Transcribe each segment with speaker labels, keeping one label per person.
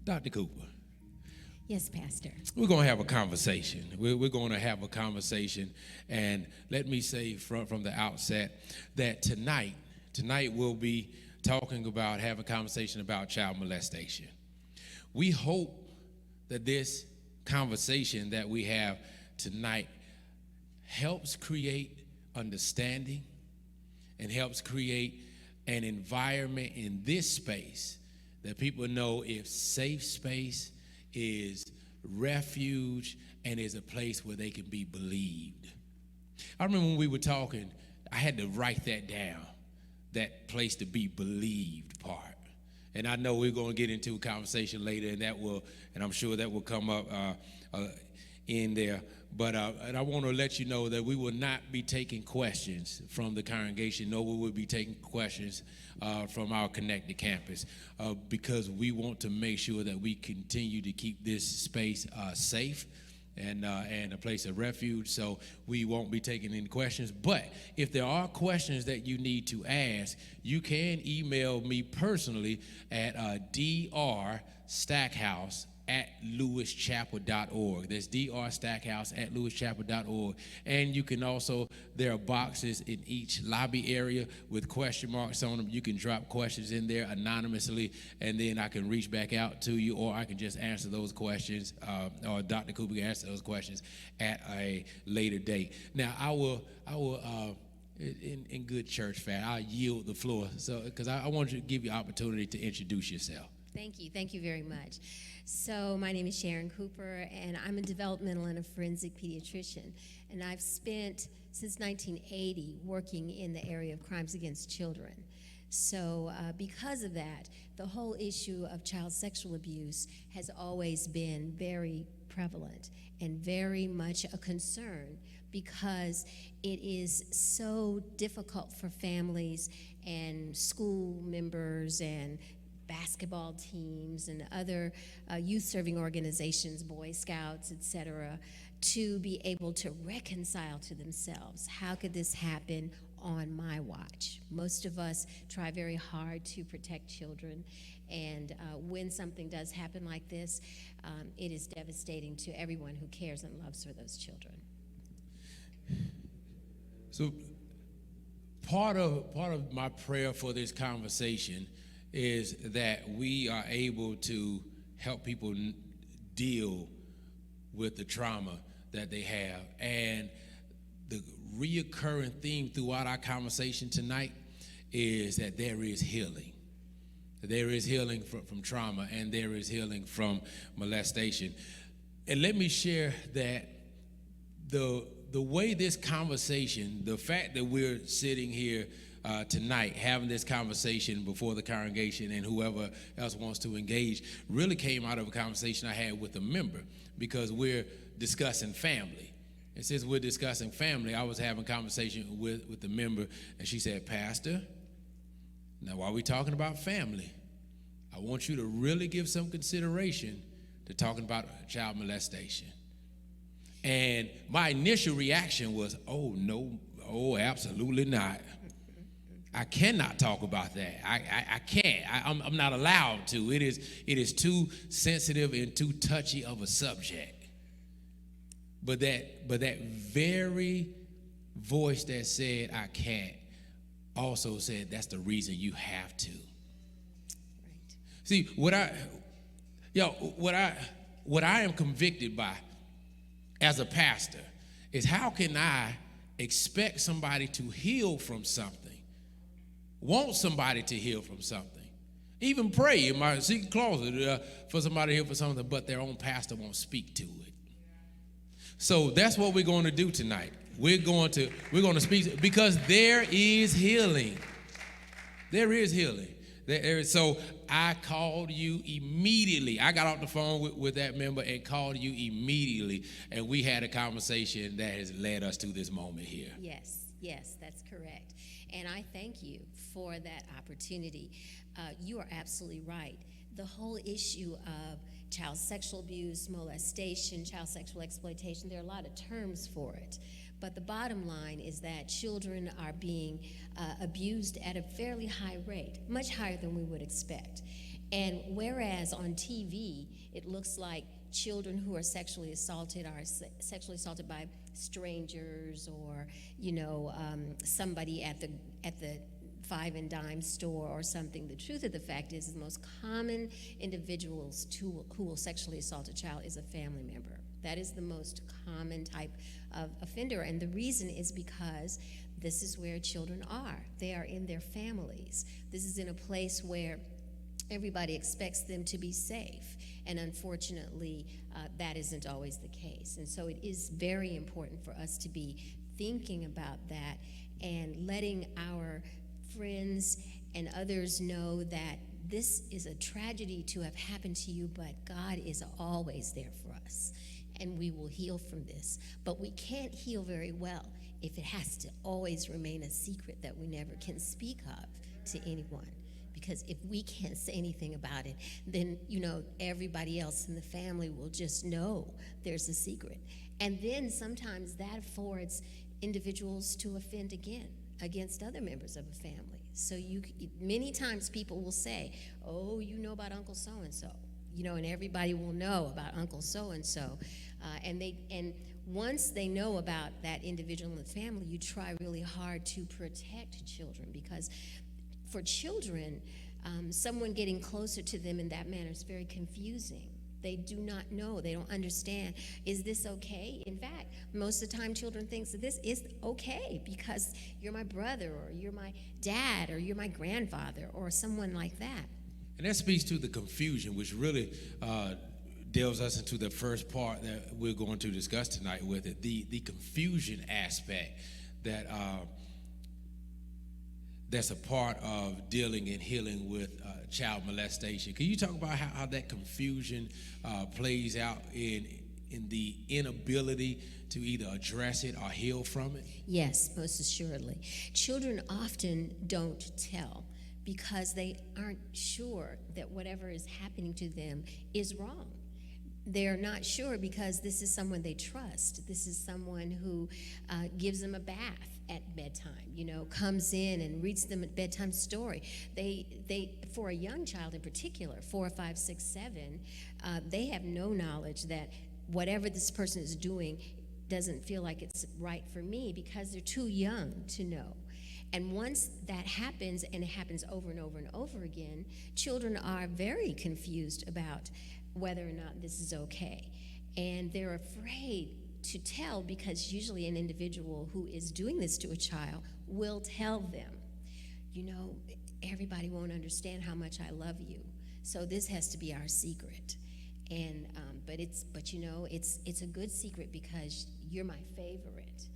Speaker 1: Dr. Cooper,
Speaker 2: Yes, Pastor.
Speaker 1: we're going to have a conversation. We're going to have a conversation. And let me say from the outset that tonight we'll be talking about, have a conversation about child molestation. We hope that this conversation that we have tonight helps create understanding and helps create an environment in this space that people know is safe space, is refuge, and is a place where they can be believed. I remember when we were talking, I had to write that down, that place to be believed part. And I know we're going to get into a conversation later, and I'm sure that will come up in there. But and I want to let you know that we will not be taking questions from the congregation, nor will we be taking questions from our connected campus, because we want to make sure that we continue to keep this space safe and a place of refuge. So we won't be taking any questions. But if there are questions that you need to ask, you can email me personally at drstackhouse@lewischapel.org. That's drstackhouse@lewischapel.org. And you can also, there are boxes in each lobby area with question marks on them. You can drop questions in there anonymously, and then I can reach back out to you, or I can just answer those questions, or Dr. Cooper can answer those questions at a later date. Now, I will in good church fashion, I'll yield the floor, so because I want you to give you an opportunity to introduce yourself.
Speaker 2: Thank you very much. So my name is Sharon Cooper, and I'm a developmental and a forensic pediatrician. And I've spent, since 1980, working in the area of crimes against children. So because of that, the whole issue of child sexual abuse has always been very prevalent and very much a concern, because it is so difficult for families and school members and basketball teams and other youth-serving organizations, Boy Scouts, etc., to be able to reconcile to themselves, how could this happen on my watch? Most of us try very hard to protect children, and when something does happen like this, it is devastating to everyone who cares and loves for those children.
Speaker 1: So part of my prayer for this conversation is that we are able to help people deal with the trauma that they have. And the reoccurring theme throughout our conversation tonight is that there is healing. There is healing from trauma, and there is healing from molestation. And let me share that the way this conversation, the fact that we're sitting here tonight having this conversation before the congregation and whoever else wants to engage, really came out of a conversation I had with a member, because we're discussing family. And since we're discussing family, I was having a conversation with the member, and she said, "Pastor, now while we're talking about family, I want you to really give some consideration to talking about child molestation." And my initial reaction was, "Oh, no, oh, absolutely not. I cannot talk about that. I can't. I'm not allowed to. It is too sensitive and too touchy of a subject." But that very voice that said I can't also said that's the reason you have to.
Speaker 2: Right.
Speaker 1: See, what I am convicted by as a pastor is, how can I expect somebody to heal from something, want somebody to heal from something, even pray in my secret closet for somebody to heal for something, but their own pastor won't speak to it? So that's what we're going to do tonight. We're going to speak, because there is healing. There is healing. So I called you immediately. I got off the phone with that member and called you immediately, and we had a conversation that has led us to this moment here.
Speaker 2: Yes, that's correct. And I thank you for that opportunity. You are absolutely right. The whole issue of child sexual abuse, molestation, child sexual exploitation, there are a lot of terms for it. But the bottom line is that children are being abused at a fairly high rate, much higher than we would expect. And whereas on TV, it looks like children who are sexually assaulted sexually assaulted by strangers or, somebody at the five and dime store or something. The truth of the fact is the most common individuals who will sexually assault a child is a family member. That is the most common type of offender, and the reason is because this is where children are. They are in their families. This is in a place where everybody expects them to be safe, and unfortunately, that isn't always the case. And so it is very important for us to be thinking about that and letting our friends and others know that this is a tragedy to have happened to you, but God is always there for us, and we will heal from this. But we can't heal very well if it has to always remain a secret that we never can speak of to anyone. Because if we can't say anything about it, then, everybody else in the family will just know there's a secret. And then sometimes that affords individuals to offend again against other members of a family. So many times people will say, oh, you know about Uncle so-and-so, and everybody will know about Uncle so-and-so. And once they know about that individual in the family, you try really hard to protect children, because for children, someone getting closer to them in that manner is very confusing. They do not know. They don't understand. Is this okay? In fact, most of the time children think that this is okay because you're my brother, or you're my dad, or you're my grandfather, or someone like that.
Speaker 1: And that speaks to the confusion, which really delves us into the first part that we're going to discuss tonight with it, the confusion aspect that's a part of dealing and healing with child molestation. Can you talk about how that confusion plays out in the inability to either address it or heal from it?
Speaker 2: Yes, most assuredly. Children often don't tell because they aren't sure that whatever is happening to them is wrong. They're not sure because this is someone they trust. This is someone who gives them a bath at bedtime, comes in and reads them a bedtime story. They for a young child in particular, 4, 5, 6, 7, they have no knowledge that whatever this person is doing doesn't feel like it's right for me, because they're too young to know. And once that happens, and it happens over and over and over again, children are very confused about whether or not this is okay. And they're afraid to tell, because usually an individual who is doing this to a child will tell them, everybody won't understand how much I love you, so this has to be our secret. And but it's a good secret because you're my favorite.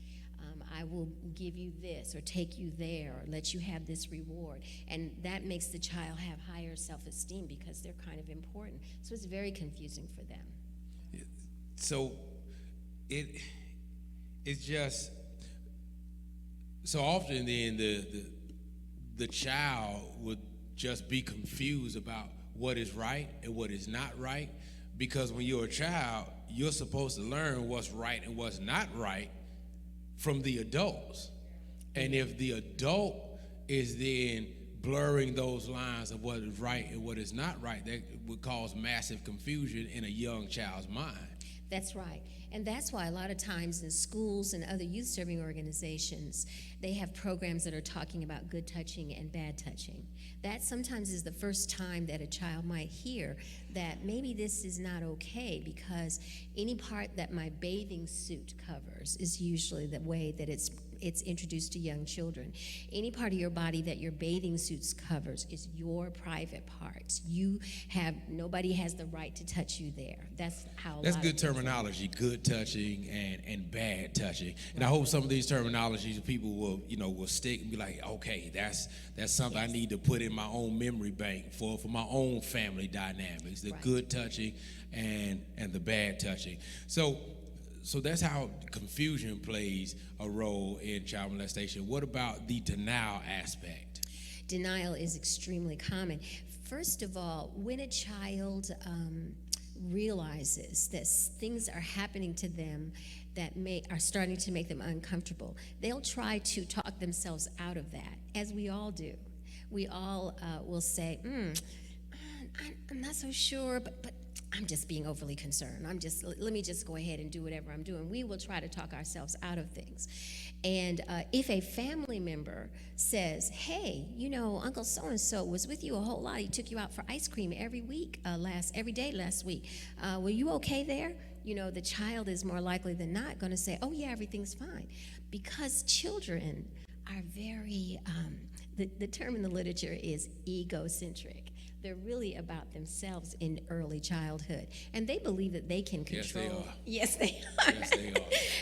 Speaker 2: I will give you this or take you there or let you have this reward. And that makes the child have higher self-esteem because they're kind of important. So it's very confusing for them.
Speaker 1: So it's just so often then the child would just be confused about what is right and what is not right, because when you're a child, you're supposed to learn what's right and what's not right from the adults. And if the adult is then blurring those lines of what is right and what is not right, that would cause massive confusion in a young child's mind.
Speaker 2: That's right. And that's why a lot of times in schools and other youth serving organizations, they have programs that are talking about good touching and bad touching. That sometimes is the first time that a child might hear that maybe this is not okay, because any part that my bathing suit covers is usually the way that it's introduced to young children. Any part of your body that your bathing suits covers is your private parts. Nobody has the right to touch you there. That's how.
Speaker 1: That's good terminology, good touching and bad touching. And I hope some of these terminologies people will stick and be like, okay, that's something I need to put in my own memory bank for my own family dynamics. The good touching and the bad touching. So that's how confusion plays a role in child molestation. What about the denial aspect?
Speaker 2: Denial is extremely common. First of all, when a child realizes that things are happening to them that are starting to make them uncomfortable, they'll try to talk themselves out of that, as we all do. We all will say, I'm not so sure, but I'm just being overly concerned. Let me just go ahead and do whatever I'm doing. We will try to talk ourselves out of things. And if a family member says, hey, Uncle so-and-so was with you a whole lot. He took you out for ice cream every day last week. Were you okay there? The child is more likely than not going to say, oh, yeah, everything's fine. Because children are very, the term in the literature is egocentric. They're really about themselves in early childhood. And they believe that they can control.
Speaker 1: Yes, they are.
Speaker 2: Yes, they are.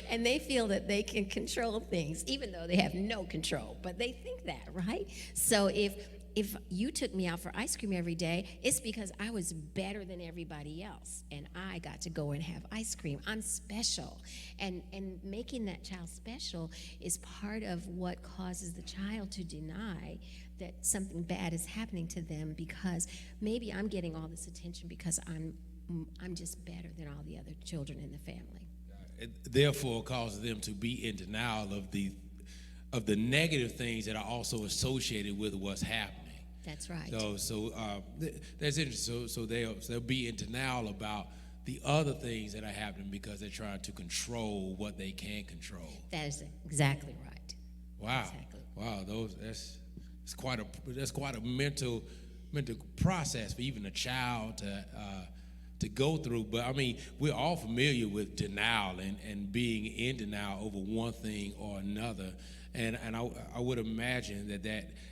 Speaker 2: And they feel that they can control things, even though they have no control. But they think that, right? So if you took me out for ice cream every day, it's because I was better than everybody else, and I got to go and have ice cream. I'm special. And making that child special is part of what causes the child to deny that something bad is happening to them, because maybe I'm getting all this attention because I'm just better than all the other children in the family.
Speaker 1: It therefore causes them to be in denial of the negative things that are also associated with what's happening.
Speaker 2: That's right.
Speaker 1: So that's interesting. So they'll be in denial about the other things that are happening because they're trying to control what they can control.
Speaker 2: That is exactly right.
Speaker 1: Wow.
Speaker 2: Exactly.
Speaker 1: Wow. That's quite a mental process for even a child to go through. But I mean, we're all familiar with denial and being in denial over one thing or another. And I would imagine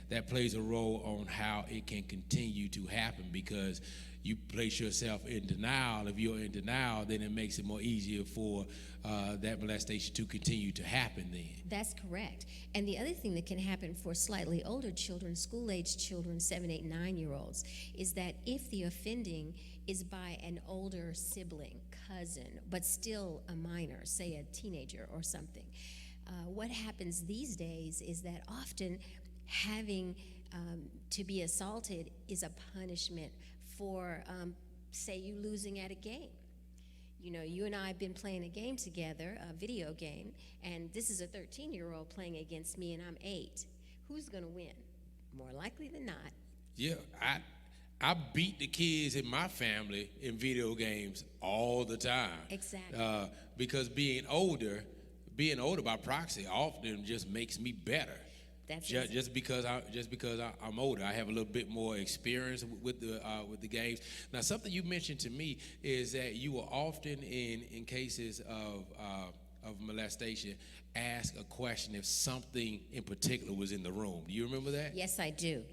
Speaker 1: that plays a role on how it can continue to happen, because you place yourself in denial. If you're in denial, then it makes it more easier for that molestation to continue to happen then.
Speaker 2: That's correct. And the other thing that can happen for slightly older children, school-age children, 7, 8, 9-year-olds, is that if the offending is by an older sibling, cousin, but still a minor, say a teenager or something, what happens these days is that often having to be assaulted is a punishment for, say, you losing at a game. You and I have been playing a game together, a video game, and this is a 13-year-old playing against me, and I'm 8. Who's going to win? More likely than not. Yeah,
Speaker 1: I beat the kids in my family in video games all the time.
Speaker 2: Exactly.
Speaker 1: Because being older by proxy often just makes me better.
Speaker 2: That's
Speaker 1: just because I'm older. I have a little bit more experience with the games. Now, something you mentioned to me is that you will often in cases of molestation ask a question if something in particular was in the room. Do you remember that?
Speaker 2: Yes, I do.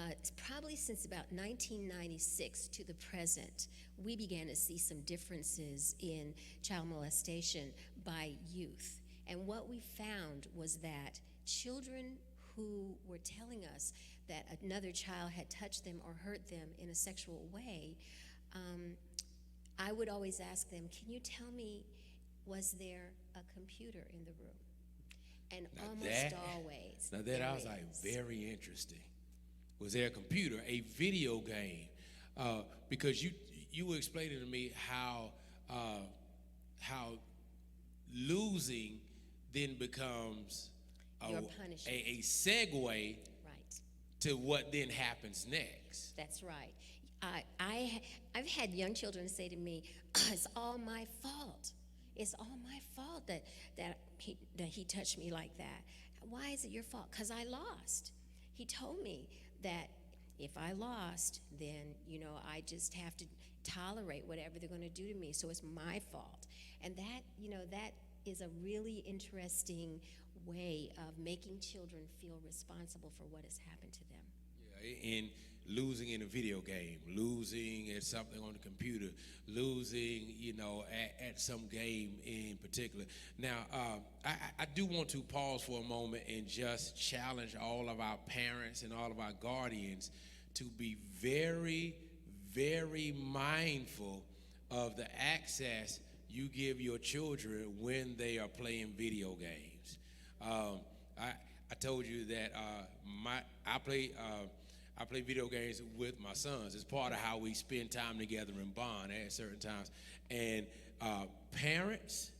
Speaker 2: It's probably since about 1996 to the present, we began to see some differences in child molestation by youth. And what we found was that children who were telling us that another child had touched them or hurt them in a sexual way, I would always ask them, can you tell me, was there a computer in the room? And almost always.
Speaker 1: Now that I was like, very interesting. Was there a computer, a video game? Because you were explaining to me how losing then becomes a segue
Speaker 2: right
Speaker 1: to what then happens next.
Speaker 2: That's right. I've had young children say to me, it's all my fault. It's all my fault that he touched me like that. Why is it your fault? Because I lost. He told me that if I lost, then, I just have to tolerate whatever they're going to do to me, so it's my fault. And that is a really interesting way of making children feel responsible for what has happened to them.
Speaker 1: Yeah, in losing in a video game, losing at something on the computer, losing, at some game in particular. Now, I do want to pause for a moment and just challenge all of our parents and all of our guardians to be very, very mindful of the access you give your children when they are playing video games. I told you that I play video games with my sons. It's part of how we spend time together and bond at certain times. And parents,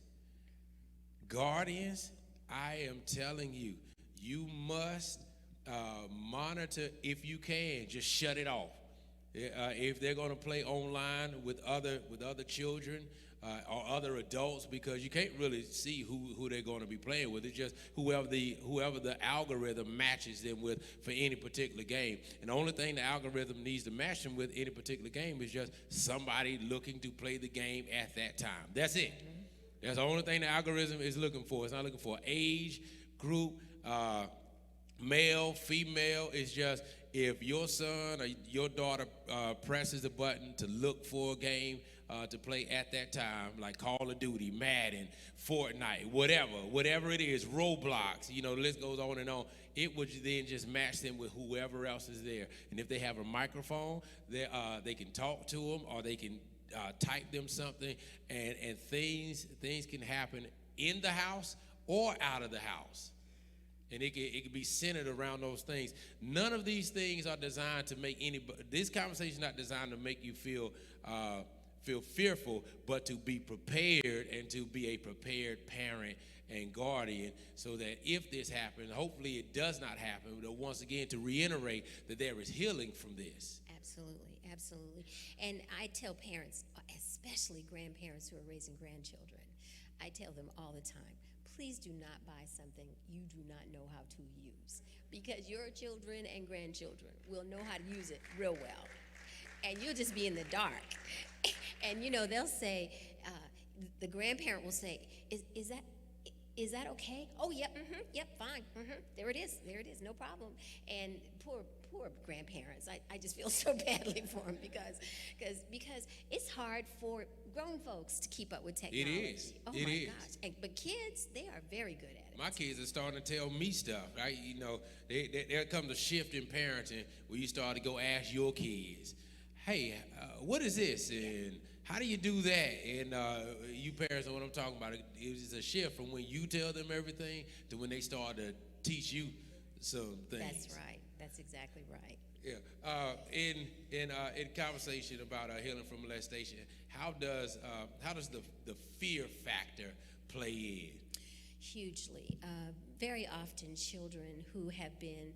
Speaker 1: guardians, I am telling you, you must monitor if you can. Just shut it off. If they're going to play online with other children or other adults, because you can't really see who they're going to be playing with. It's just whoever the algorithm matches them with for any particular game. And the only thing the algorithm needs to match them with any particular game is just somebody looking to play the game at that time. That's it. That's the only thing the algorithm is looking for. It's not looking for age, group, male, female. It's just if your son or your daughter presses a button to look for a game to play at that time, like Call of Duty, Madden, Fortnite, whatever it is, Roblox, the list goes on and on, it would then just match them with whoever else is there. And if they have a microphone, they can talk to them, or they can type them something, and things can happen in the house or out of the house. And it can be centered around those things. None of these things are designed to make this conversation is not designed to make you feel fearful, but to be prepared and to be a prepared parent and guardian, so that if this happens, hopefully it does not happen, but once again to reiterate that there is healing from this.
Speaker 2: Absolutely. And I tell parents, especially grandparents who are raising grandchildren, I tell them all the time, please do not buy something you do not know how to use, because your children and grandchildren will know how to use it real well, and you'll just be in the dark. And they'll say, the grandparent will say, is that okay? Oh, yep, fine, there it is, no problem. And poor grandparents, I just feel so badly for them, because it's hard for grown folks to keep up with technology.
Speaker 1: It is.
Speaker 2: Oh
Speaker 1: it
Speaker 2: my
Speaker 1: is.
Speaker 2: gosh! But kids, they are very good at it.
Speaker 1: My kids are starting to tell me stuff, right? There comes a shift in parenting where you start to go ask your kids, hey, what is this? And how do you do that? And you parents know what I'm talking about. It was a shift from when you tell them everything to when they start to teach you some things.
Speaker 2: That's right. That's exactly right.
Speaker 1: Yeah. In conversation about healing from molestation, how does the fear factor play in?
Speaker 2: Hugely. Very often, children who have been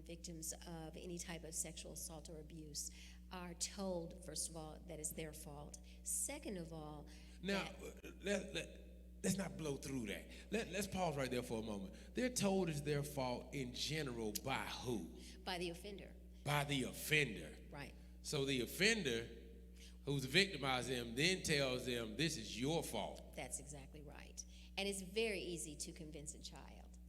Speaker 2: victims of any type of sexual assault or abuse are told, first of all, that it's their fault. Second of all,
Speaker 1: now let's not blow through that. Let's pause right there for a moment. They're told it's their fault in general by who?
Speaker 2: By the offender.
Speaker 1: By the offender.
Speaker 2: Right.
Speaker 1: So the offender who's victimized them then tells them this is your fault.
Speaker 2: That's exactly right. And it's very easy to convince a child.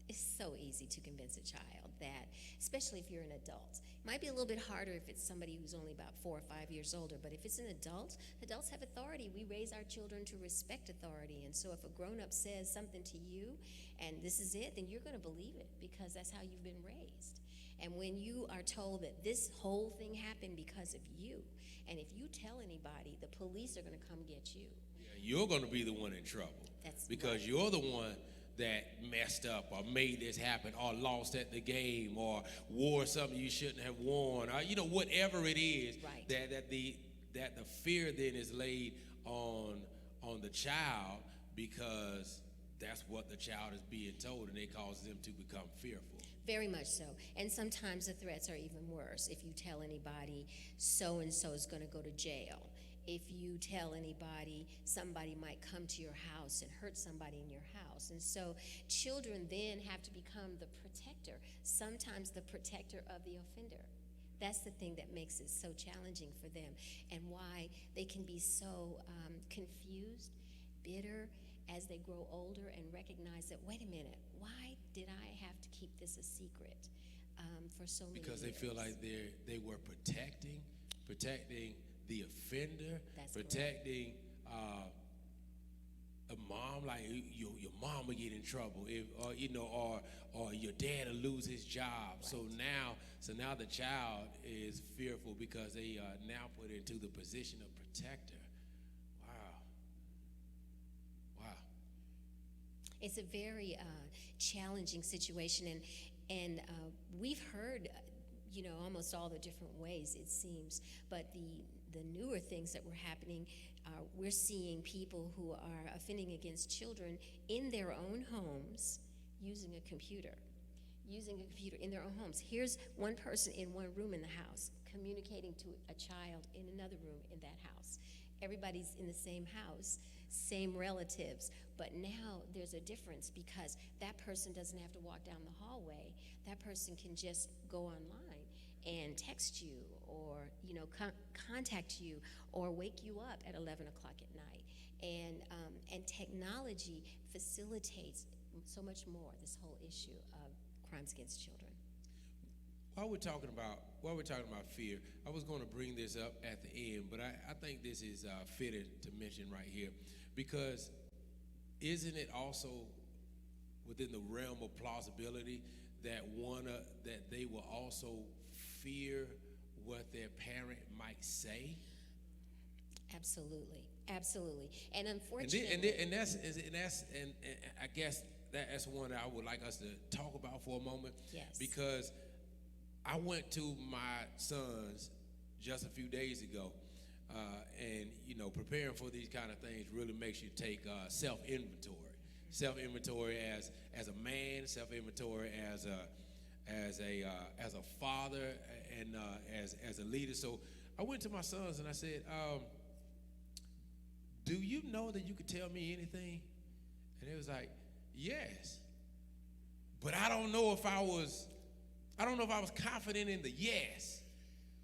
Speaker 2: It's so easy to convince a child that, especially if you're an adult. It might be a little bit harder if it's somebody who's only about 4 or 5 years older, but if it's an adult, adults have authority. We raise our children to respect authority. And so if a grown-up says something to you and this is it, then you're going to believe it, because that's how you've been raised. And when you are told that this whole thing happened because of you, and if you tell anybody, the police are going to come get you.
Speaker 1: Yeah, you're going to be the one in trouble.
Speaker 2: That's
Speaker 1: because
Speaker 2: right.
Speaker 1: You're the one that messed up or made this happen or lost at the game or wore something you shouldn't have worn, or whatever it is.
Speaker 2: Right.
Speaker 1: that the fear then is laid on the child, because that's what the child is being told, and it causes them to become fearful.
Speaker 2: Very much so. And sometimes the threats are even worse. If you tell anybody so-and-so is going to go to jail, if you tell anybody, somebody might come to your house and hurt somebody in your house. And so children then have to become the protector, sometimes the protector of the offender. That's the thing that makes it so challenging for them, and why they can be so confused, bitter, as they grow older and recognize that, wait a minute, why did I have to keep this a secret for so many years?
Speaker 1: Because they feel like they were protecting the offender,
Speaker 2: That's
Speaker 1: protecting a mom, like your mom will get in trouble, or your dad will lose his job. Right. So now the child is fearful because they are now put into the position of protector. Wow.
Speaker 2: It's a very challenging situation, and we've heard, almost all the different ways it seems, but the newer things that were happening, we're seeing people who are offending against children in their own homes using a computer. using a computer in their own homes. Here's one person in one room in the house communicating to a child in another room in that house. Everybody's in the same house, same relatives, but now there's a difference because that person doesn't have to walk down the hallway. That person can just go online and text you or contact you or wake you up at 11 o'clock at night. And technology facilitates so much more this whole issue of crimes against children.
Speaker 1: While we're talking about fear, I was going to bring this up at the end, but I think this is fitted to mention right here, because isn't it also within the realm of plausibility that that they will also fear what their parent might say?
Speaker 2: Absolutely, absolutely, and unfortunately,
Speaker 1: and I guess that's one that I would like us to talk about for a moment.
Speaker 2: Yes.
Speaker 1: Because I went to my son's just a few days ago, and preparing for these kind of things really makes you take self-inventory as a man, self-inventory as a father, and as a leader. So I went to my sons and I said, do you know that you could tell me anything? And it was like, yes, but I don't know if I was confident in the yes,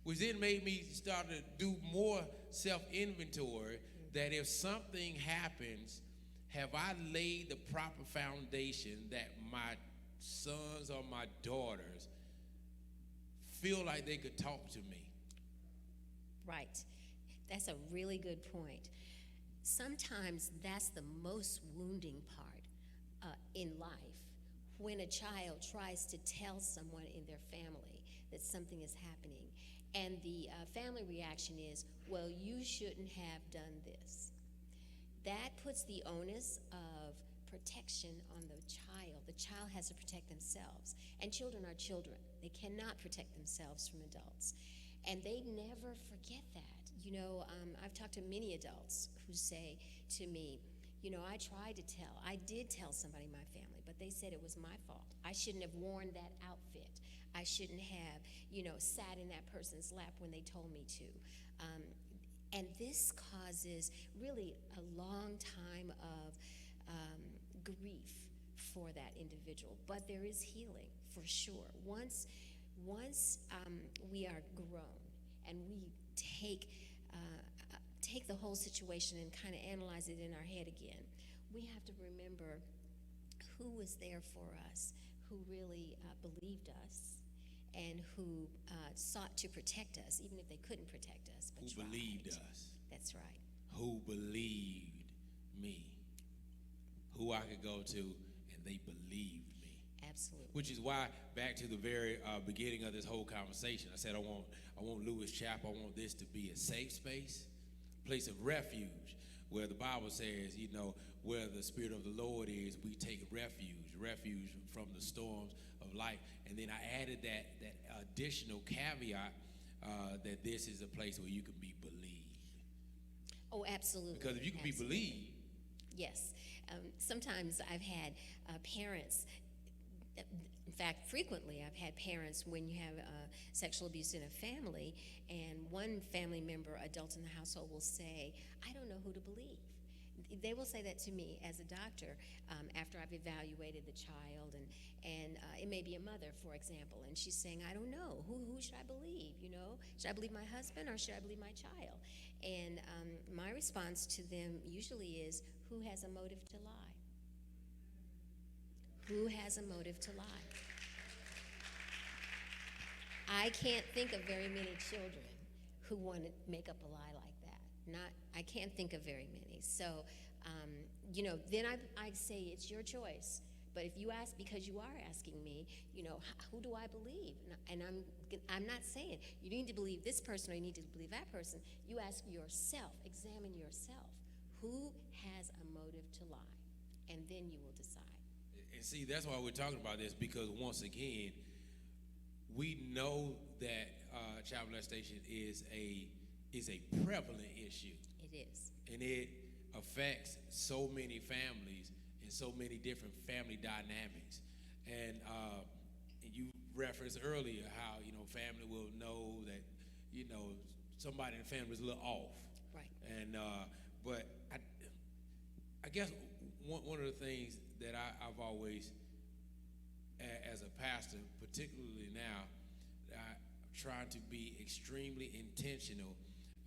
Speaker 1: which then made me start to do more self-inventory, that if something happens, have I laid the proper foundation that my sons or my daughters feel like they could talk to me?
Speaker 2: Right. That's a really good point. Sometimes that's the most wounding part in life, when a child tries to tell someone in their family that something is happening, and the family reaction is, well, you shouldn't have done this. That puts the onus of protection on the child. The child has to protect themselves, and children are children. They cannot protect themselves from adults, and they never forget that. I've talked to many adults who say to me, I did tell somebody in my family, but they said it was my fault. I shouldn't have worn that outfit. I shouldn't have, sat in that person's lap when they told me to. And this causes really a long time of grief for that individual. But there is healing, for sure. Once we are grown and we take the whole situation and kind of analyze it in our head again, we have to remember who was there for us, who really believed us, and who sought to protect us, even if they couldn't protect us. But
Speaker 1: who believed us.
Speaker 2: That's right.
Speaker 1: Who believed me. Who I could go to, and they believed me.
Speaker 2: Absolutely.
Speaker 1: Which is why, back to the very beginning of this whole conversation, I said I want Lewis Chapel, I want this to be a safe space, place of refuge, where the Bible says, where the Spirit of the Lord is, we take refuge from the storms of life. And then I added that additional caveat that this is a place where you can be believed.
Speaker 2: Oh, absolutely.
Speaker 1: Because if you can be believed.
Speaker 2: Yes. Sometimes I've had parents, in fact, frequently I've had parents, when you have sexual abuse in a family, and one family member, adult in the household, will say, I don't know who to believe. They will say that to me as a doctor after I've evaluated the child, and it may be a mother, for example, and she's saying, I don't know, who should I believe, Should I believe my husband or should I believe my child? And my response to them usually is, who has a motive to lie? Who has a motive to lie? I can't think of very many children who want to make up a lie like that. I can't think of very many. So, then I say it's your choice. But if you ask, because you are asking me, who do I believe? And I'm not saying you need to believe this person or you need to believe that person. You ask yourself, examine yourself. Who has a motive to lie? And then you will decide.
Speaker 1: And see, that's why we're talking about this, because once again, we know that child molestation is a prevalent issue.
Speaker 2: It is.
Speaker 1: And it affects so many families and so many different family dynamics. And referenced earlier how, family will know that, somebody in the family is a little off.
Speaker 2: Right.
Speaker 1: And, but I guess one of the things that I've always, as a pastor, particularly now, I'm trying to be extremely intentional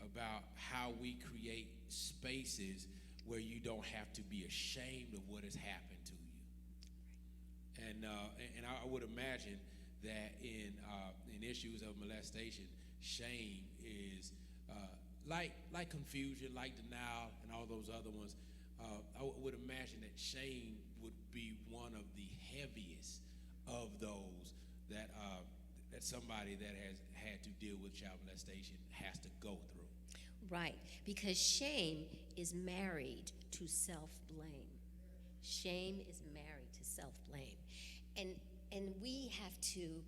Speaker 1: about how we create spaces where you don't have to be ashamed of what has happened to you. And I would imagine that in issues of molestation, shame is like confusion, like denial, and all those other ones. I would imagine that shame would be one of the heaviest of those that somebody that has had to deal with child molestation has to go through.
Speaker 2: Right, because shame is married to self-blame. Shame is married to self-blame. And we have to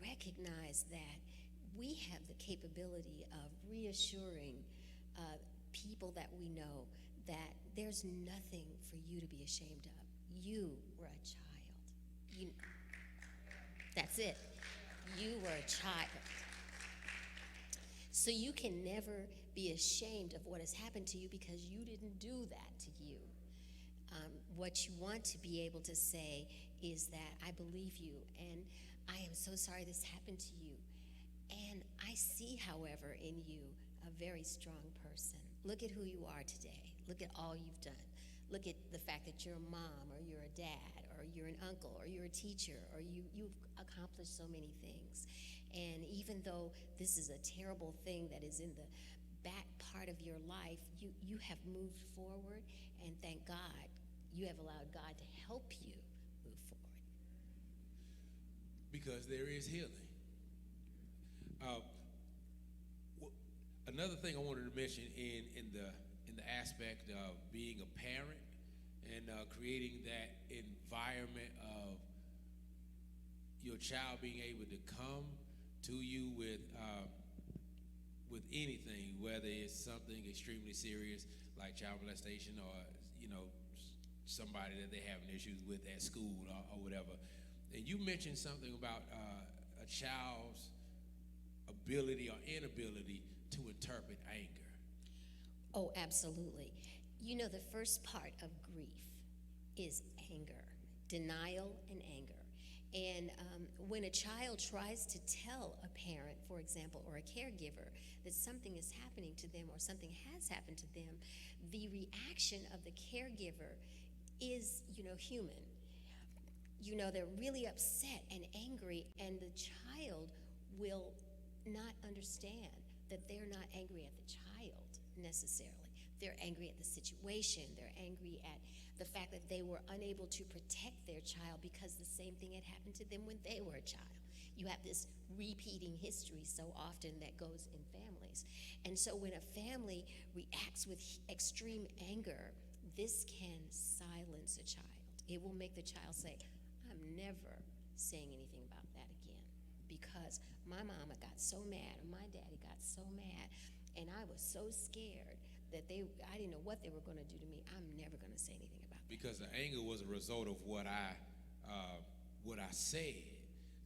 Speaker 2: recognize that we have the capability of reassuring people that we know that there's nothing for you to be ashamed of. You were a child. That's it. You were a child. So you can never be ashamed of what has happened to you because you didn't do that to you. What you want to be able to say is that I believe you, and I am so sorry this happened to you. And I see, however, in you a very strong person. Look at who you are today. Look at all you've done. Look at the fact that you're a mom, or you're a dad, or you're an uncle, or you're a teacher, or you've accomplished so many things. And even though this is a terrible thing that is in the back part of your life, you have moved forward, and thank God you have allowed God to help you move forward.
Speaker 1: Because there is healing. Another thing I wanted to mention in the aspect of being a parent and creating that environment of your child being able to come to you with anything, whether it's something extremely serious like child molestation or somebody that they're having issues with at school or whatever. And you mentioned something about a child's ability or inability to interpret anger.
Speaker 2: Oh, absolutely. The first part of grief is anger, denial and anger. And when a child tries to tell a parent, for example, or a caregiver that something is happening to them or something has happened to them, the reaction of the caregiver is, human. They're really upset and angry, and the child will not understand that they're not angry at the child necessarily. They're angry at the situation. They're angry at the fact that they were unable to protect their child because the same thing had happened to them when they were a child. You have this repeating history so often that goes in families. And so when a family reacts with extreme anger, this can silence a child. It will make the child say, I'm never saying anything about that again because my mama got so mad or my daddy got so mad and I was so scared that I didn't know what they were going to do to me. I'm never going to say anything about that.
Speaker 1: Because the anger was a result of what I said.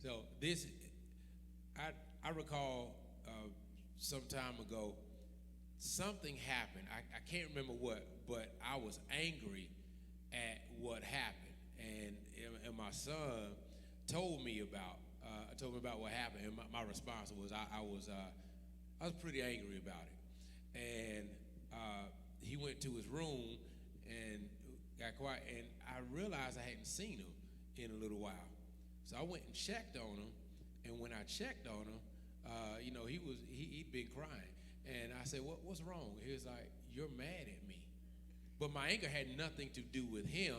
Speaker 1: So this, I recall some time ago, something happened. I can't remember what, but I was angry at what happened, and my son told me about what happened, and my response was I was pretty angry about it, and he went to his room and got quiet, and I realized I hadn't seen him in a little while, so I went and checked on him, and when I checked on him, he'd been crying, and I said, what's wrong? He was like, you're mad at me, but my anger had nothing to do with him,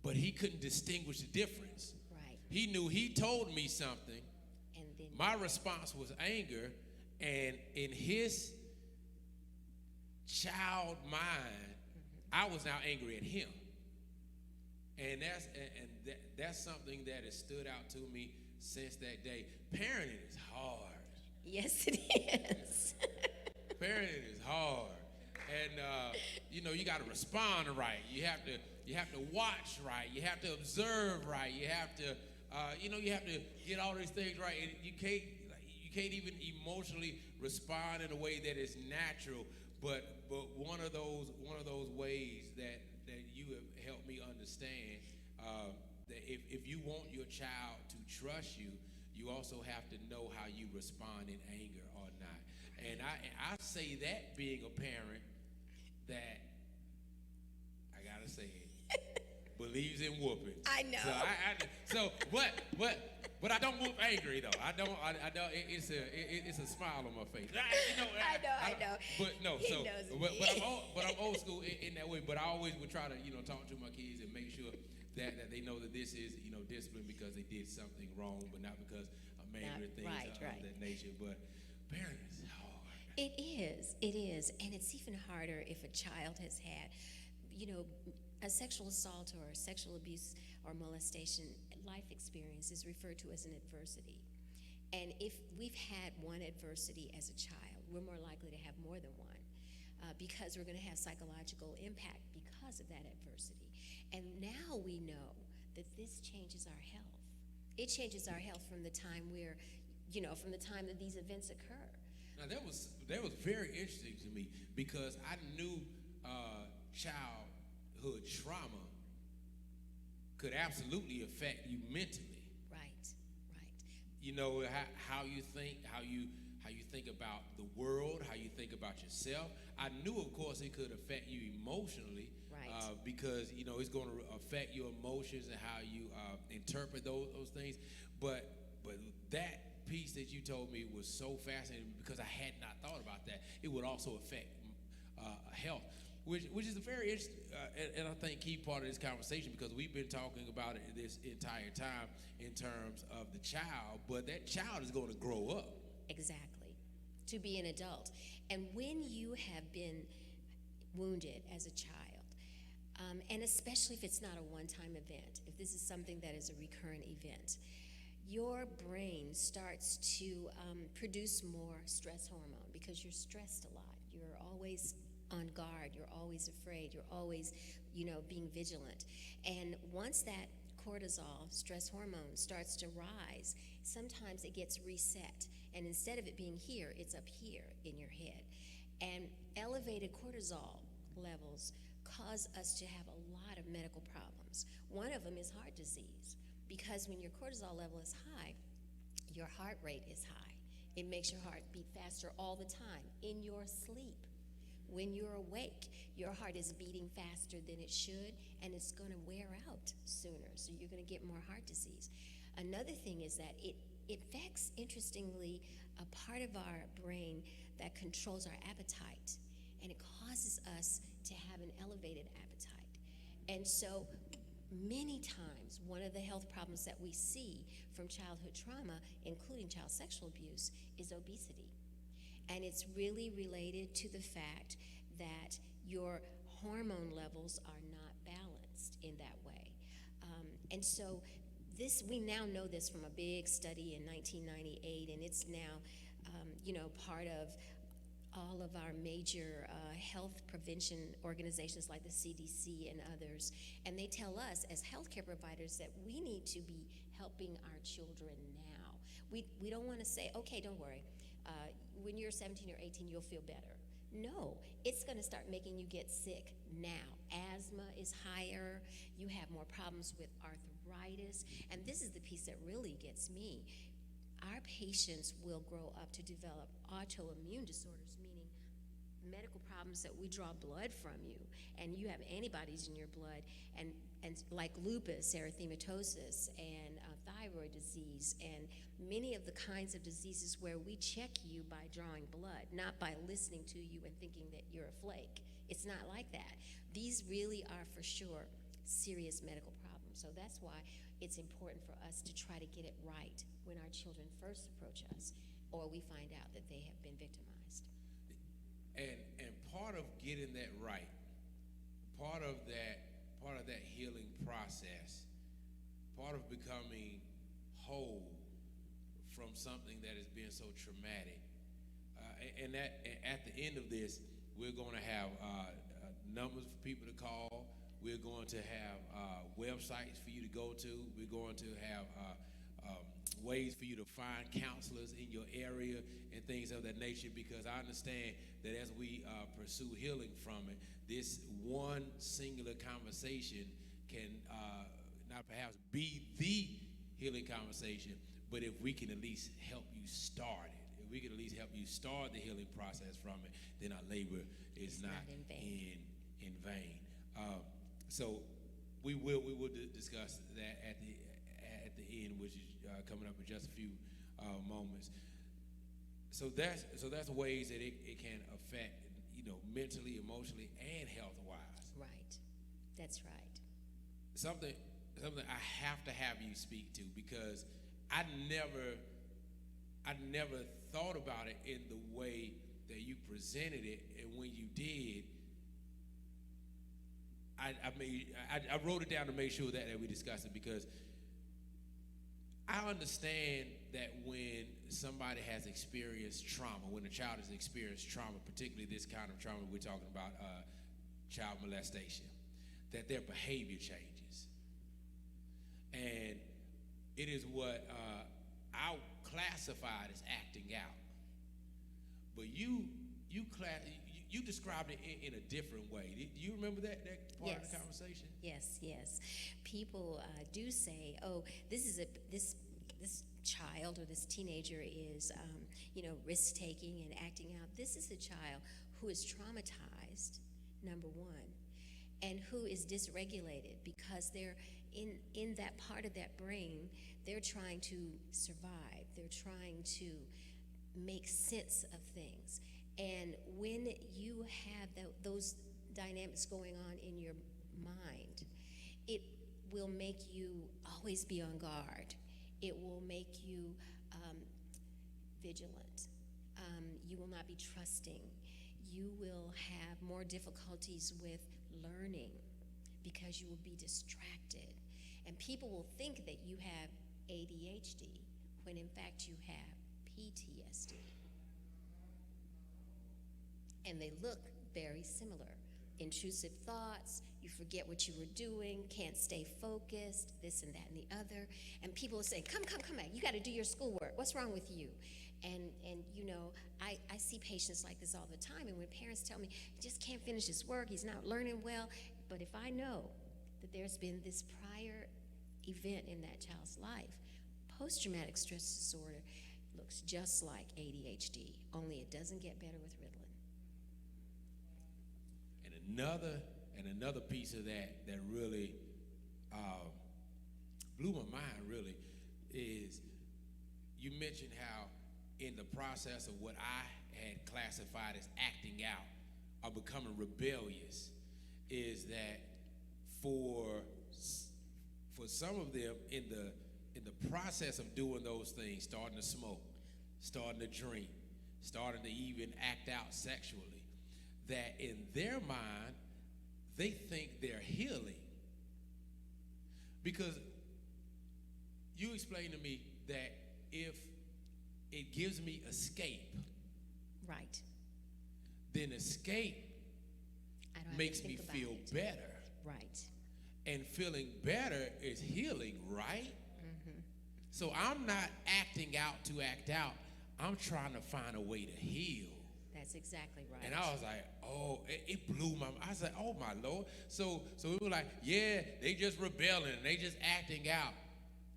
Speaker 1: but he couldn't distinguish the difference.
Speaker 2: Right.
Speaker 1: He knew he told me something,
Speaker 2: and then
Speaker 1: my response was anger, and in his child mind, I was now angry at him. And that's something that has stood out to me since that day. Parenting is hard.
Speaker 2: Yes, it is.
Speaker 1: Parenting is hard. And you got to respond right. You have to watch right. You have to observe right. You have to You have to get all these things right, and you can't even emotionally respond in a way that is natural. But one of those ways that you have helped me understand that if you want your child to trust you, you also have to know how you respond in anger or not. And I say that being a parent that I gotta say it believes in whooping.
Speaker 2: I know.
Speaker 1: But I don't whoop angry though. I don't. It's a smile on my face.
Speaker 2: I know.
Speaker 1: But no.
Speaker 2: He knows
Speaker 1: But I'm old school in that way. But I always would try to talk to my kids and make sure that they know that this is discipline because they did something wrong, but not because I'm angry at things of that nature. But parenting is hard.
Speaker 2: It is, and it's even harder if a child has had, a sexual assault or sexual abuse or molestation life experience is referred to as an adversity. And if we've had one adversity as a child, we're more likely to have more than one because we're going to have psychological impact because of that adversity. And now we know that this changes our health. It changes our health from the time from the time that these events occur.
Speaker 1: Now that was very interesting to me because I knew childhood trauma could absolutely affect you mentally.
Speaker 2: Right.
Speaker 1: How you think about the world, how you think about yourself. I knew, of course, it could affect you emotionally,
Speaker 2: right.
Speaker 1: Because it's going to affect your emotions and how you interpret those things. But that piece that you told me was so fascinating because I had not thought about that. It would also affect health, which is a very interesting and I think key part of this conversation because we've been talking about it this entire time in terms of the child, but that child is going to grow up.
Speaker 2: Exactly, to be an adult. And when you have been wounded as a child, and especially if it's not a one-time event, if this is something that is a recurrent event, your brain starts to produce more stress hormone because you're stressed a lot. You're always on guard. You're always afraid. You're always, being vigilant. And once that cortisol, stress hormone, starts to rise, sometimes it gets reset. And instead of it being here, it's up here in your head. And elevated cortisol levels cause us to have a lot of medical problems. One of them is heart disease. Because when your cortisol level is high, your heart rate is high. It makes your heart beat faster all the time in your sleep. When you're awake, your heart is beating faster than it should, and it's going to wear out sooner, so you're going to get more heart disease. Another thing is that it affects, interestingly, a part of our brain that controls our appetite, and it causes us to have an elevated appetite. And so many times, one of the health problems that we see from childhood trauma, including child sexual abuse, is obesity. And it's really related to the fact that your hormone levels are not balanced in that way. And so we now know this from a big study in 1998, and it's now, part of all of our major health prevention organizations like the CDC and others. And they tell us as healthcare providers that we need to be helping our children now. We don't want to say, okay, don't worry. When you're 17 or 18, you'll feel better. No, it's going to start making you get sick now. Asthma is higher. You have more problems with arthritis. And this is the piece that really gets me. Our patients will grow up to develop autoimmune disorders, meaning medical problems that we draw blood from you, and you have antibodies in your blood, and like lupus, erythematosus, and thyroid disease, and many of the kinds of diseases where we check you by drawing blood, not by listening to you and thinking that you're a flake. It's not like that. These really are, for sure, serious medical problems. So that's why it's important for us to try to get it right when our children first approach us, or we find out that they have been victimized.
Speaker 1: And part of getting that right, part of that healing process, part of becoming whole from something that has been so traumatic, and that at the end of this, we're going to have numbers for people to call. We're going to have websites for you to go to. We're going to have ways for you to find counselors in your area and things of that nature, because I understand that as we pursue healing from it, this one singular conversation can not perhaps be the healing conversation, but if we can at least help you start it, if we can at least help you start the healing process from it, then our labor is not in vain. So we will discuss that at the end, which is coming up in just a few moments. So that's ways that it can affect, mentally, emotionally, and health-wise.
Speaker 2: Right. That's right.
Speaker 1: Something I have to have you speak to, because I never thought about it in the way that you presented it, and when you did, I wrote it down to make sure that we discussed it, because I understand that when somebody has experienced trauma, when a child has experienced trauma, particularly this kind of trauma we're talking about, child molestation, that their behavior changes. And it is what I classified as acting out. But you described it in a different way. Do you remember that part of the conversation?
Speaker 2: Yes. People do say, "Oh, this child or this teenager is, risk taking and acting out." This is a child who is traumatized, number one, and who is dysregulated because they're in that part of that brain. They're trying to survive. They're trying to make sense of things. And when you have those dynamics going on in your mind, it will make you always be on guard. It will make you vigilant. You will not be trusting. You will have more difficulties with learning because you will be distracted. And people will think that you have ADHD when in fact you have PTSD. And they look very similar. Intrusive thoughts, you forget what you were doing, can't stay focused, this and that and the other. And people will say, come back, you got to do your schoolwork. What's wrong with you? And I see patients like this all the time. And when parents tell me, he just can't finish his work, he's not learning well. But if I know that there's been this prior event in that child's life, post-traumatic stress disorder looks just like ADHD, only it doesn't get better with Ritalin.
Speaker 1: And another piece of that really blew my mind, really, is you mentioned how in the process of what I had classified as acting out or becoming rebellious, is that for some of them in the process of doing those things, starting to smoke, starting to drink, starting to even act out sexually, that in their mind, they think they're healing. Because you explained to me that if it gives me escape,
Speaker 2: right,
Speaker 1: then escape makes me feel better.
Speaker 2: Right.
Speaker 1: And feeling better is healing, right? Mm-hmm. So I'm not acting out to act out. I'm trying to find a way to heal.
Speaker 2: That's exactly right.
Speaker 1: And I was like, oh, it blew my mind. I was like, oh my Lord. So we were like, yeah, they just rebelling and they just acting out.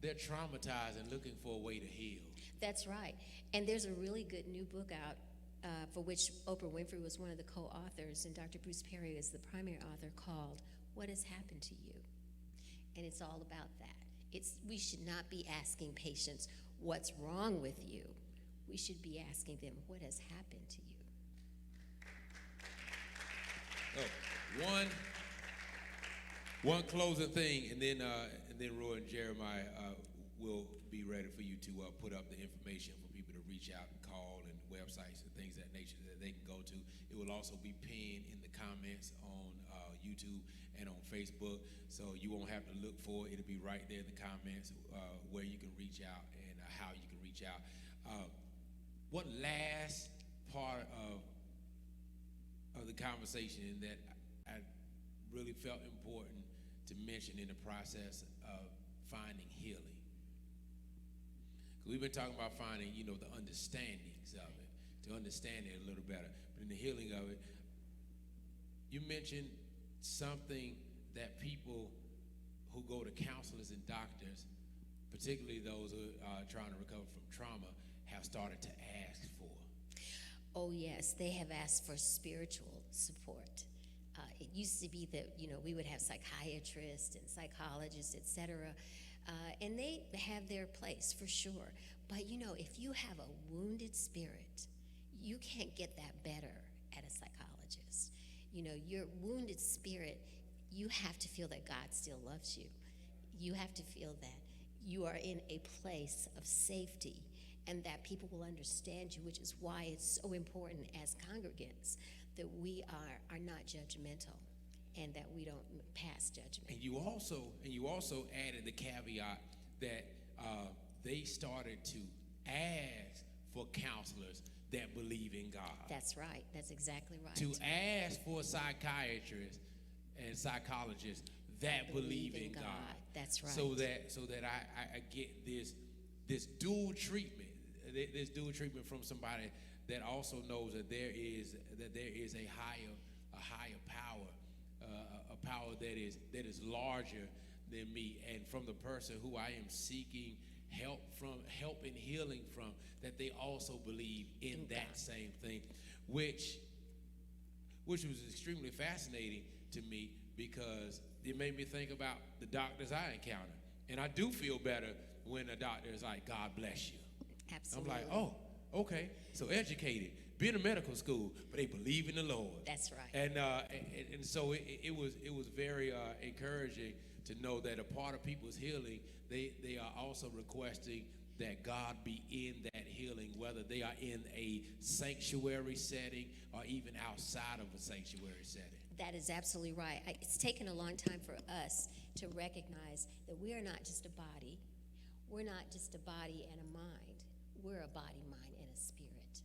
Speaker 1: They're traumatized and looking for a way to heal.
Speaker 2: That's right. And there's a really good new book out for which Oprah Winfrey was one of the co-authors, and Dr. Bruce Perry is the primary author, called What Has Happened to You? And it's all about that. We should not be asking patients, what's wrong with you? We should be asking them, what has happened to you?
Speaker 1: Oh, one closing thing, and then Roy and Jeremiah will be ready for you to put up the information for people to reach out and call, and websites and things of that nature that they can go to. It will also be pinned in the comments on YouTube and on Facebook, so you won't have to look for it. It'll be right there in the comments where you can reach out and how you can reach out. One last part of the conversation that I really felt important to mention in the process of finding healing We've been talking about finding, the understandings of it, to understand it a little better. But in the healing of it, you mentioned something that people who go to counselors and doctors, particularly those who are trying to recover from trauma, have started to ask for.
Speaker 2: Oh, yes, they have asked for spiritual support. It used to be that, we would have psychiatrists and psychologists, etc., and they have their place for sure. But, if you have a wounded spirit, you can't get that better at a psychologist. Your wounded spirit, you have to feel that God still loves you. You have to feel that you are in a place of safety and that people will understand you, which is why it's so important as congregants that we are not judgmental and that we don't pass judgment.
Speaker 1: And you also added the caveat that they started to ask for counselors that believe in God.
Speaker 2: That's right. That's exactly right.
Speaker 1: To ask for psychiatrists and psychologists that believe in God.
Speaker 2: That's right.
Speaker 1: So that I get this dual treatment, from somebody that also knows that there is a higher power, a power that is larger than me, and from the person who I am seeking help and healing from, that they also believe in that same thing, which was extremely fascinating to me, because it made me think about the doctors I encounter. And I do feel better when a doctor is like, God bless you.
Speaker 2: Absolutely.
Speaker 1: I'm like, oh, okay. So educated, been in medical school, but they believe in the Lord.
Speaker 2: That's right.
Speaker 1: And so it was very encouraging to know that a part of people's healing, they are also requesting that God be in that healing, whether they are in a sanctuary setting or even outside of a sanctuary setting.
Speaker 2: That is absolutely right. It's taken a long time for us to recognize that we are not just a body. We're not just a body and a mind. We're a body, mind, and a spirit.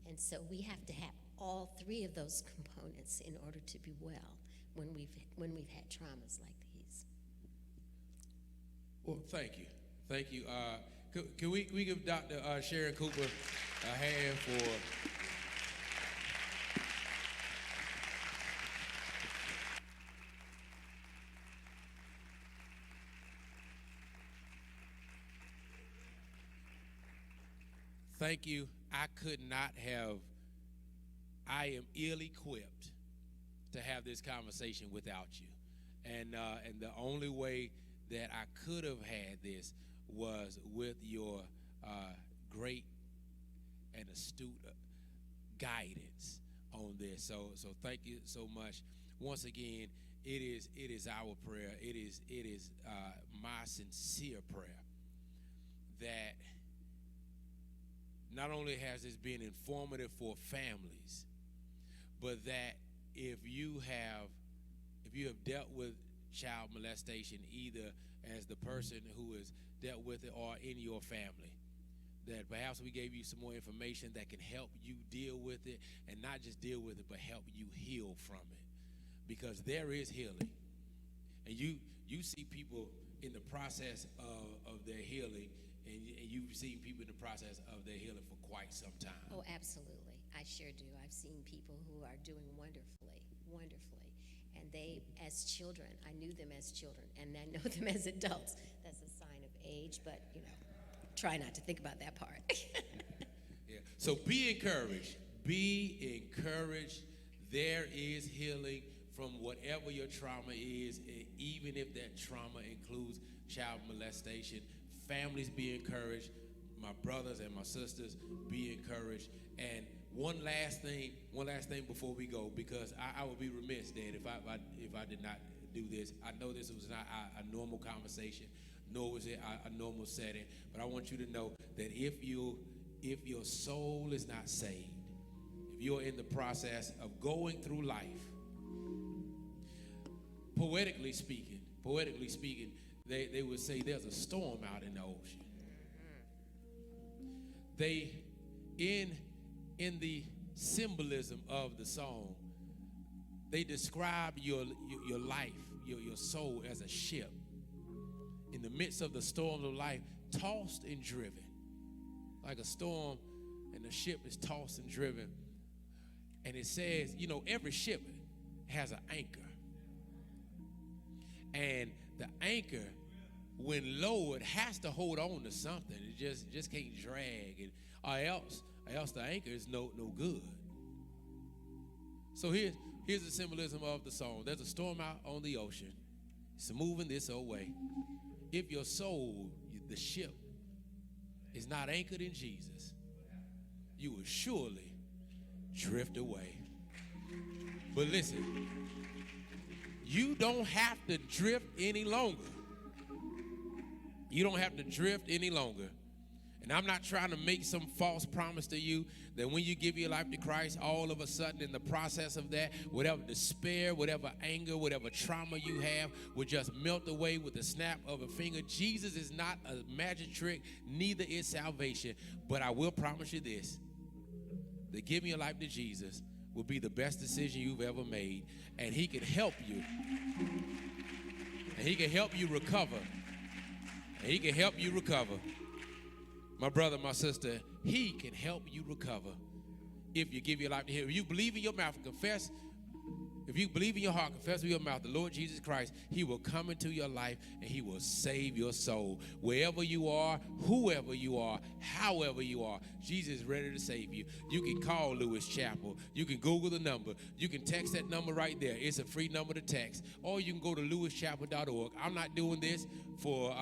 Speaker 2: And so we have to have all three of those components in order to be well when we've had traumas like these.
Speaker 1: Well, thank you. Can we give Dr. Sharon Cooper a hand for? Thank you. I am ill-equipped to have this conversation without you. And the only way that I could have had this was with your great and astute guidance on this. So thank you so much. Once again, it is our prayer. It is my sincere prayer that not only has this been informative for families, but that if you have dealt with child molestation, either as the person who has dealt with it or in your family, that perhaps we gave you some more information that can help you deal with it, and not just deal with it, but help you heal from it. Because there is healing. And you see people in the process of their healing, and you've seen people in the process of their healing for quite some time.
Speaker 2: Oh, absolutely. I sure do. I've seen people who are doing wonderfully. And they, as children, I knew them as children, and I know them as adults. That's a sign of age, but, try not to think about that part.
Speaker 1: Yeah. So be encouraged. Be encouraged. There is healing from whatever your trauma is, even if that trauma includes child molestation. Families, be encouraged. My brothers and my sisters, be encouraged. And one last thing before we go, because I would be remiss, Dad, if I did not do this. I know this was not a normal conversation, nor was it a normal setting, but I want you to know that if your soul is not saved, if you're in the process of going through life, poetically speaking, they would say there's a storm out in the ocean. In the symbolism of the song, they describe your life, your soul as a ship in the midst of the storms of life, tossed and driven like a storm, and the ship is tossed and driven. And it says, you know, every ship has an anchor. And the anchor, when lowered, has to hold on to something. It just can't drag, and or else the anchor is no good. So here's the symbolism of the song. There's a storm out on the ocean. It's moving this old way. If your soul, the ship, is not anchored in Jesus, you will surely drift away. But listen, you don't have to drift any longer. You don't have to drift any longer. And I'm not trying to make some false promise to you that when you give your life to Christ, all of a sudden in the process of that, whatever despair, whatever anger, whatever trauma you have will just melt away with the snap of a finger. Jesus is not a magic trick, neither is salvation. But I will promise you this, that giving your life to Jesus will be the best decision you've ever made. And he can help you. And he can help you recover. And he can help you recover. My brother, my sister, he can help you recover if you give your life to him. If you believe in your mouth and confess, if you believe in your heart, confess with your mouth the Lord Jesus Christ, he will come into your life and he will save your soul. Wherever you are, whoever you are, however you are, Jesus is ready to save you. You can call Lewis Chapel. You can Google the number. You can text that number right there. It's a free number to text. Or you can go to lewischapel.org. I'm not doing this for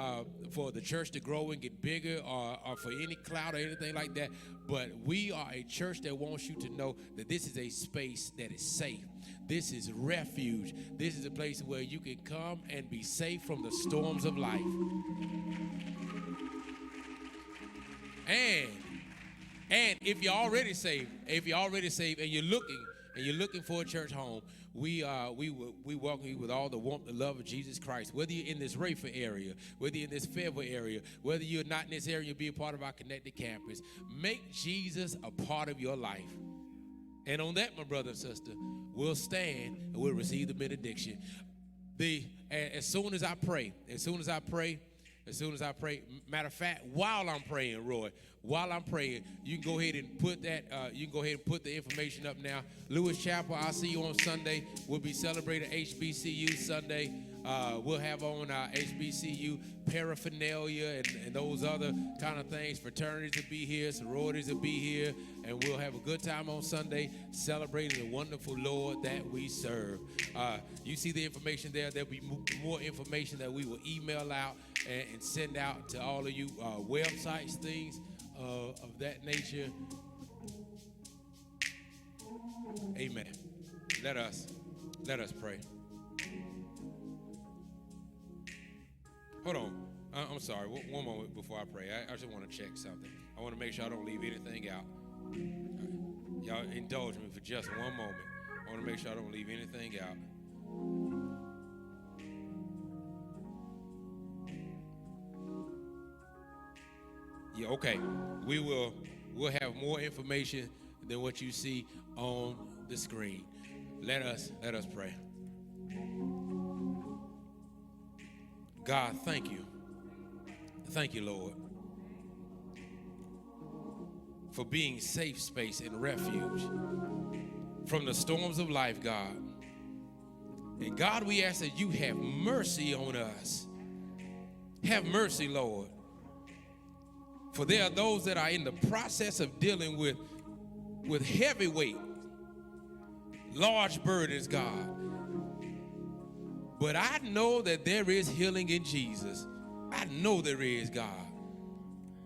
Speaker 1: the church to grow and get bigger or for any clout or anything like that. But we are a church that wants you to know that this is a space that is safe. This is refuge. This is a place where you can come and be safe from the storms of life. And if you're already saved, and you're looking for a church home, we welcome you with all the warmth and love of Jesus Christ. Whether you're in this Rayford area, whether you're in this Fayetteville area, whether you're not in this area, be a part of our connected campus. Make Jesus a part of your life. And on that, my brother and sister, we'll stand and we'll receive the benediction. As soon as I pray, matter of fact, while I'm praying, Roy, you can go ahead and put the information up now. Lewis Chapel, I'll see you on Sunday. We'll be celebrating HBCU Sunday. We'll have on our HBCU paraphernalia and those other kind of things. Fraternities will be here, sororities will be here, and we'll have a good time on Sunday celebrating the wonderful Lord that we serve. You see the information there. There'll be more information that we will email out and send out to all of you, websites, things of that nature. Amen. Let us pray. Hold on. I'm sorry. One moment before I pray. I just want to check something. I want to make sure I don't leave anything out. Y'all indulge me for just one moment. I want to make sure I don't leave anything out. Yeah, okay. We'll have more information than what you see on the screen. Let us pray. God, thank you. Thank you, Lord, for being safe space and refuge from the storms of life, God. And God, we ask that you have mercy on us. Have mercy, Lord. For there are those that are in the process of dealing with heavy weight, large burdens, God. But I know that there is healing in Jesus. I know there is, God.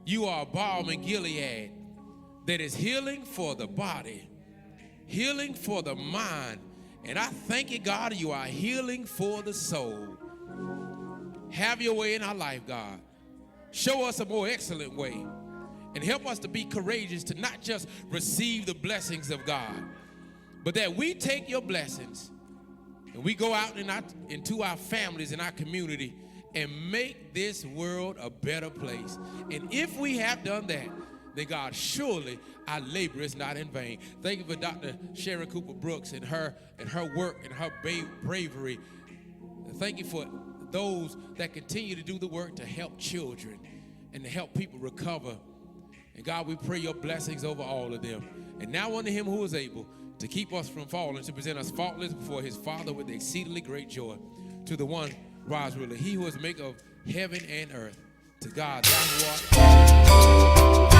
Speaker 1: You are a balm in Gilead that is healing for the body, healing for the mind. And I thank you, God, you are healing for the soul. Have your way in our life, God. Show us a more excellent way. And help us to be courageous to not just receive the blessings of God, but that we take your blessings and we go out into our families and our community and make this world a better place. And if we have done that, then God, surely our labor is not in vain. Thank you for Dr. Sharon Cooper Brooks and her work and her bravery. Thank you for those that continue to do the work to help children and to help people recover And God, we pray your blessings over all of them. And now unto him who is able to keep us from falling, to present us faultless before his Father with exceedingly great joy. To the one wise ruler, he who is maker of heaven and earth. To God, thou who art